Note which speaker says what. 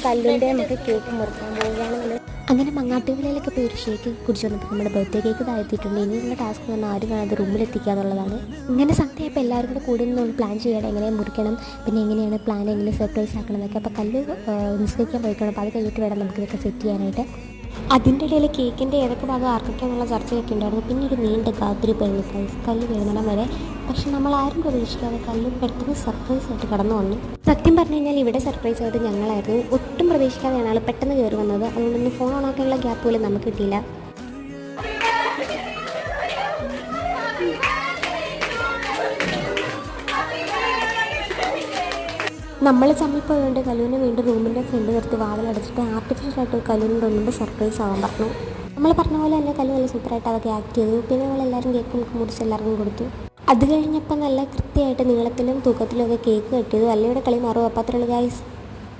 Speaker 1: കല്ലിൻ്റെ നമുക്ക് കേക്ക് മുറിക്കാൻ പോവുകയാണെങ്കിൽ അങ്ങനെ മങ്ങാട്ടുവിലയിലൊക്കെ പോയി ഒരു ഷേക്ക് കുടിച്ചു വന്നപ്പോൾ നമ്മുടെ ബർത്ത്ഡേ കേക്ക് താഴ്ത്തിയിട്ടുണ്ട്. ഇനിയുള്ള ടാസ്ക് എന്ന് പറഞ്ഞാൽ ആരും കാണാതെ റൂമിലെത്തിക്കുക എന്നുള്ളതാണ്. ഇങ്ങനെ സന്ധ്യയപ്പോൾ എല്ലാവരും കൂടെ കൂടി നിന്ന് പ്ലാൻ ചെയ്യണം, എങ്ങനെ മുറിക്കണം, പിന്നെ എങ്ങനെയാണ് പ്ലാൻ, എങ്ങനെ സർപ്രൈസ് ആക്കണം എന്നൊക്കെ. അപ്പോൾ കല്ല് നിശ്ചയിക്കാൻ പോയിക്കണം. അപ്പോൾ അത് കഴിഞ്ഞിട്ട് വേണം നമുക്കിതൊക്കെ സെറ്റ് ചെയ്യാനായിട്ട്. അതിൻ്റെ ഇടയിൽ കേക്കിൻ്റെ ഏതൊക്കെ ഭാഗം ആർക്കൊക്കെയാണെന്നുള്ള ചർച്ചയൊക്കെ ഉണ്ടായിരുന്നു. പിന്നെ ഒരു നീണ്ട കാത്തിരിപ്പായിരുന്നു കല്ല് വീഴുന്നിടം വരെ. പക്ഷെ നമ്മൾ ആരും പ്രതീക്ഷിക്കാതെ കല്ല് പെട്ടെന്ന് സർപ്രൈസ് ആയിട്ട് കടന്നു വന്നു. സത്യം പറഞ്ഞു കഴിഞ്ഞാൽ ഇവിടെ സർപ്രൈസ് ആയിട്ട് ഞങ്ങളായിരുന്നു. ഒട്ടും പ്രതീക്ഷിക്കാതെയാണ് ആൾ പെട്ടെന്ന് കയറി വന്നത്. അതുകൊണ്ടൊന്ന് ഫോൺ ഓണാക്കാനുള്ള ഗ്യാപ്പ് പോലും നമുക്ക് കിട്ടിയില്ല. നമ്മൾ ചമ്മിപ്പോയതുകൊണ്ട് കല്ലുവിനെ വീണ്ടും റൂമിൻ്റെ ഫ്രണ്ട് നിർത്തി വാതിലടച്ചിട്ട് ആർട്ടിഫിഷ്യലായിട്ട് കല്ലുവിനോട് ഒന്നുകൊണ്ട് സർപ്രൈസ് ആവാൻ പറഞ്ഞു. നമ്മൾ പറഞ്ഞ പോലെ തന്നെ കല്ലു നല്ല സൂപ്പറായിട്ട് അതൊക്കെ ആക്ട് ചെയ്തു. പിന്നെ നമ്മളെല്ലാവരും കേക്ക് മുറിച്ച് എല്ലാവർക്കും കൊടുത്തു. അത് കഴിഞ്ഞപ്പോൾ നല്ല കൃത്യമായിട്ട് നീളത്തിലും തൂക്കത്തിലും ഒക്കെ കേക്ക് കെട്ടിയതു. അല്ലയുടെ കളി മാറും. അപ്പോൾ അത്രയുള്ളൂ ഗൈസ്.